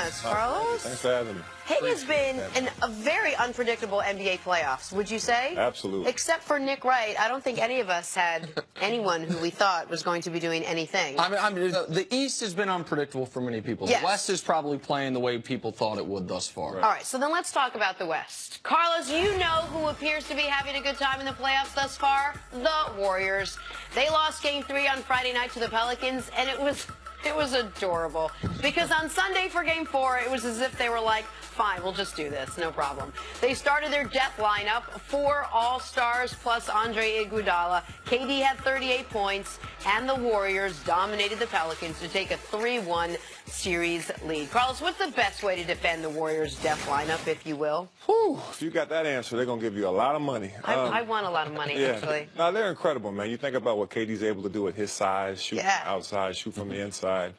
us, Carlos. Thanks for having me. It has been a very unpredictable NBA playoffs, would you say? Absolutely. Except for Nick Wright, I don't think any of us had anyone who we thought was going to be doing anything. I mean, the East has been unpredictable for many people. Yes. The West is probably playing the way people thought it would thus far. All right, so then let's talk about the West. Carlos, you know who appears to be having a good time in the playoffs thus far? The Warriors. They lost Game 3 on Friday night to the Pelicans, and it was adorable. Because on Sunday for Game 4, it was as if they were like, fine, we'll just do this, no problem. They started their death lineup, 4 All-Stars plus Andre Iguodala. KD had 38 points, and the Warriors dominated the Pelicans to take a 3-1 series lead. Carlos, what's the best way to defend the Warriors' death lineup, if you will? Whew, if you got that answer, they're going to give you a lot of money. I want a lot of money, actually. No, they're incredible, man. You think about what KD's able to do at his size, shoot from outside, shoot from the inside,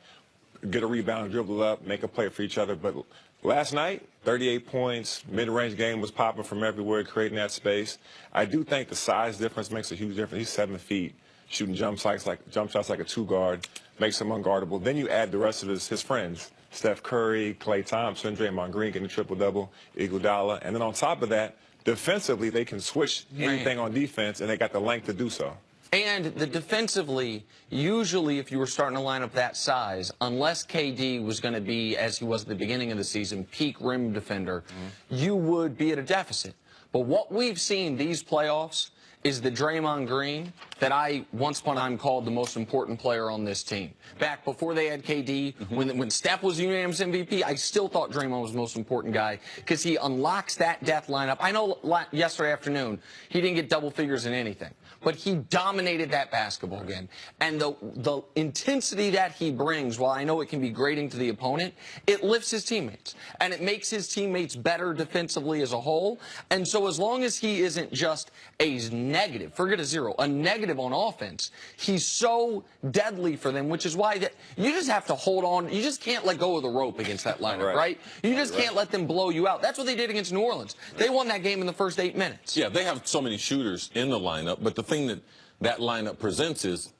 get a rebound, dribble up, make a play for each other. But last night, 38 points, mid-range game was popping from everywhere, creating that space. I do think the size difference makes a huge difference. He's 7 feet, shooting jump shots like a 2-guard, makes him unguardable. Then you add the rest of his friends, Steph Curry, Klay Thompson, Draymond Green getting a triple-double, Iguodala. And then on top of that, defensively, they can switch anything on defense, and they got the length to do so. And the defensively, usually if you were starting a lineup that size, unless KD was going to be, as he was at the beginning of the season, peak rim defender, you would be at a deficit. But what we've seen these playoffs is the Draymond Green that I once upon a time called the most important player on this team. Back before they had KD, when Steph was unanimous MVP, I still thought Draymond was the most important guy because he unlocks that death lineup. I know yesterday afternoon he didn't get double figures in anything, but he dominated that basketball game. And the intensity that he brings, while I know it can be grating to the opponent, it lifts his teammates. And it makes his teammates better defensively as a whole. And so as long as he isn't just a negative, forget a zero, a negative on offense, he's so deadly for them, which is why you just have to hold on. You just can't let go of the rope against that lineup, right? You just can't let them blow you out. That's what they did against New Orleans. They won that game in the first 8 minutes. Yeah, they have so many shooters in the lineup, but the thing that lineup presents is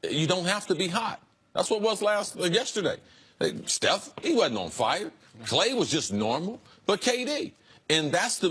you don't have to be hot. That's what it was yesterday. Steph, he wasn't on fire. Klay was just normal, but KD. And that's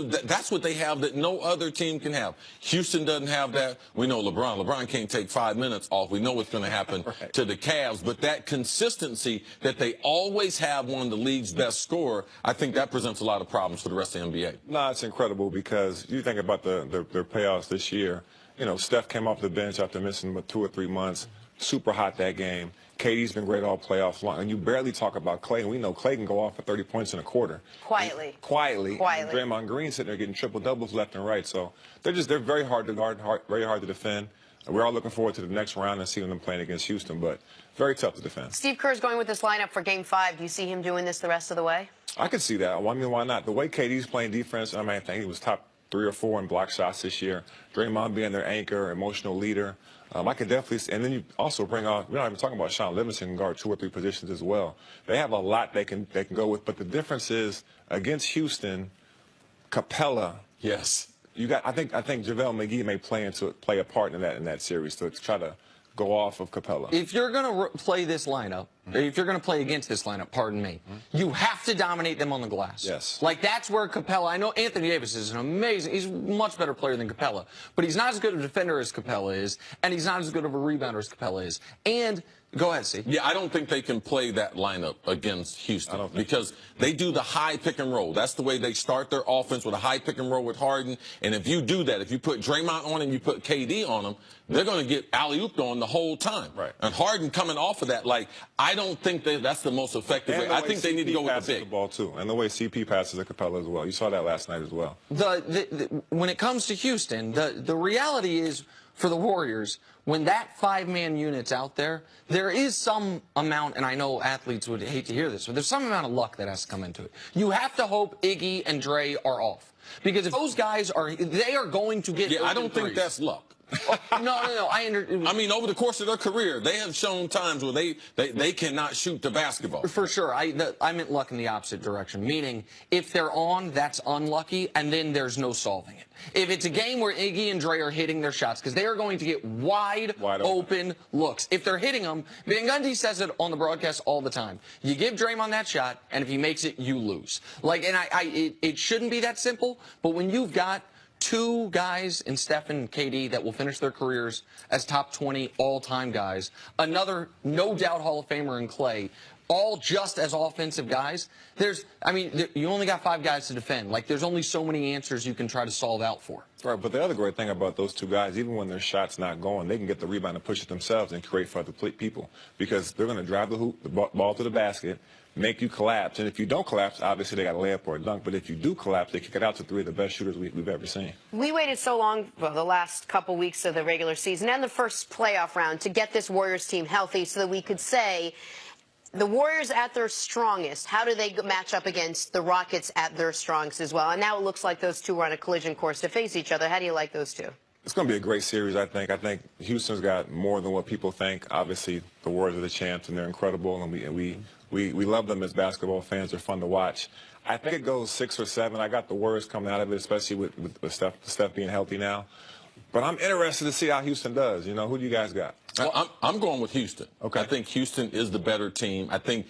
what they have that no other team can have. Houston doesn't have that. We know LeBron. LeBron can't take 5 minutes off. We know what's going to happen to the Cavs. But that consistency that they always have one of the league's best scorer, I think that presents a lot of problems for the rest of the NBA. No, it's incredible because you think about their playoffs this year. You know, Steph came off the bench after missing 2 or 3 months. Super hot that game. KD's been great all playoffs long. And you barely talk about Klay. And we know Klay can go off for 30 points in a quarter. Quietly. And Draymond Green sitting there getting triple-doubles left and right. So they're very hard to guard, very hard to defend. We're all looking forward to the next round and seeing them playing against Houston, but very tough to defend. Steve Kerr's going with this lineup for Game 5. Do you see him doing this the rest of the way? I could see that. I mean, why not? The way KD's playing defense, I mean, I think he was top 3 or 4 in block shots this year. Draymond being their anchor, emotional leader. I could definitely see, and then you also bring on, we're not even talking about Sean Livingston can guard 2 or 3 positions as well. They have a lot they can go with, but the difference is against Houston, Capella. Yes. I think JaVale McGee may play a part in that series to try to go off of Capella. If you're going to play this lineup, if you're going to play against this lineup, pardon me, you have to dominate them on the glass. Yes. Like, that's where Capella, I know Anthony Davis is an amazing, he's a much better player than Capella, but he's not as good of a defender as Capella is, and he's not as good of a rebounder as Capella is. And go ahead, Steve. Yeah, I don't think they can play that lineup against Houston because they do the high pick and roll. That's the way they start their offense, with a high pick and roll with Harden. And if you do that, if you put Draymond on him, you put KD on him, they're going to get alley-ooped on the whole time. Right. And Harden coming off of that, like, I don't think that's the most effective way. I think they need to go with the big. The ball too, and the way CP passes at Capella as well. You saw that last night as well. When it comes to Houston, the reality is, for the Warriors, when that 5-man unit's out there, there is some amount, and I know athletes would hate to hear this, but there's some amount of luck that has to come into it. You have to hope Iggy and Dre are off. Because if those guys are, they are going to get I don't think that's luck. No. I mean, over the course of their career, they have shown times where they cannot shoot the basketball. For sure. I meant luck in the opposite direction, meaning if they're on, that's unlucky, and then there's no solving it. If it's a game where Iggy and Dre are hitting their shots, because they are going to get wide open looks. If they're hitting them, Van Gundy says it on the broadcast all the time. You give Draymond that shot, and if he makes it, you lose. It shouldn't be that simple, but when you've got two guys in Steph and KD that will finish their careers as top 20 all-time guys, another no doubt Hall of Famer in Clay, all just as offensive guys. You only got 5 guys to defend. There's only so many answers you can try to solve out for. Right, but the other great thing about those two guys, even when their shot's not going, they can get the rebound and push it themselves and create for other people, because they're going to drive the hoop, the ball to the basket, make you collapse. And if you don't collapse, obviously they got a layup or a dunk. But if you do collapse, they kick it out to 3 of the best shooters we've ever seen. We waited so long, the last couple weeks of the regular season and the first playoff round, to get this Warriors team healthy so that we could say the Warriors at their strongest. How do they match up against the Rockets at their strongest as well? And now it looks like those two are on a collision course to face each other. How do you like those two? It's going to be a great series, I think. I think Houston's got more than what people think. Obviously, the Warriors are the champs, and they're incredible, and we love them as basketball fans. They're fun to watch. I think it goes 6 or 7. I got the Warriors coming out of it, especially with Steph being healthy now. But I'm interested to see how Houston does. Who do you guys got? I'm going with Houston. Okay. I think Houston is the better team. I think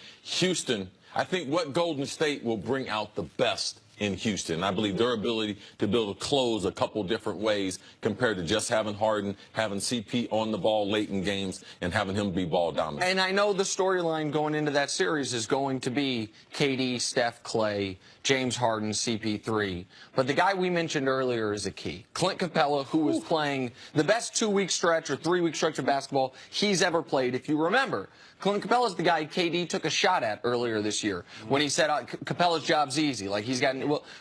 what Golden State will bring out the best in Houston. I believe their ability to be able to close a couple different ways compared to just having Harden, having CP on the ball late in games, and having him be ball dominant. And I know the storyline going into that series is going to be KD, Steph, Clay, James Harden, CP3. But the guy we mentioned earlier is a key. Clint Capella, who was playing the best 2-week stretch or 3-week stretch of basketball he's ever played. If you remember, Clint Capella's the guy KD took a shot at earlier this year when he said Capella's job's easy.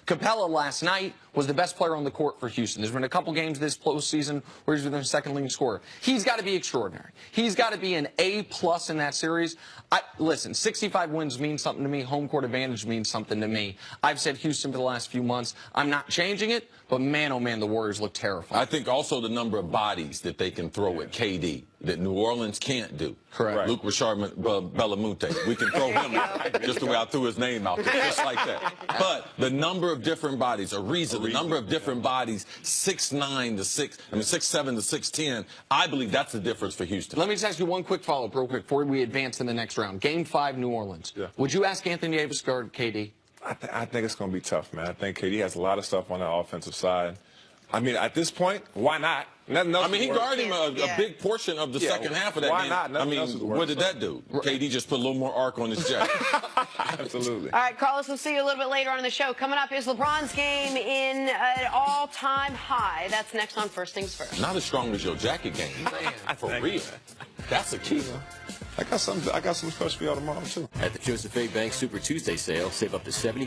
Capella last night was the best player on the court for Houston. There's been a couple games this postseason where he's been their second leading scorer. He's got to be extraordinary. He's got to be an A+ in that series. Listen, 65 wins means something to me. Home court advantage means something to me. I've said Houston for the last few months. I'm not changing it, but man, oh man, the Warriors look terrifying. I think also the number of bodies that they can throw at KD that New Orleans can't do. Correct. Luke Richard Belamunte. We can throw him out just the way I threw his name out there, just like that. But the number of different bodies, the number of different bodies, 6'7" to 6'10", I believe that's the difference for Houston. Let me just ask you one quick follow-up real quick before we advance in the next round. Game 5, New Orleans. Yeah. Would you ask Anthony Davis to guard KD? I think it's going to be tough, man. I think KD has a lot of stuff on the offensive side. I mean, at this point, why not? He guarded him a big portion of the second half of that game. Why not? What did that do? KD just put a little more arc on his jacket. Absolutely. All right, Carlos, we'll see you a little bit later on in the show. Coming up is LeBron's game in an all-time high. That's next on First Things First. Not as strong as your jacket game. Man, for real. That's a key. I got something special for y'all tomorrow, too. At the Joseph A. Bank Super Tuesday sale, save up to 70%.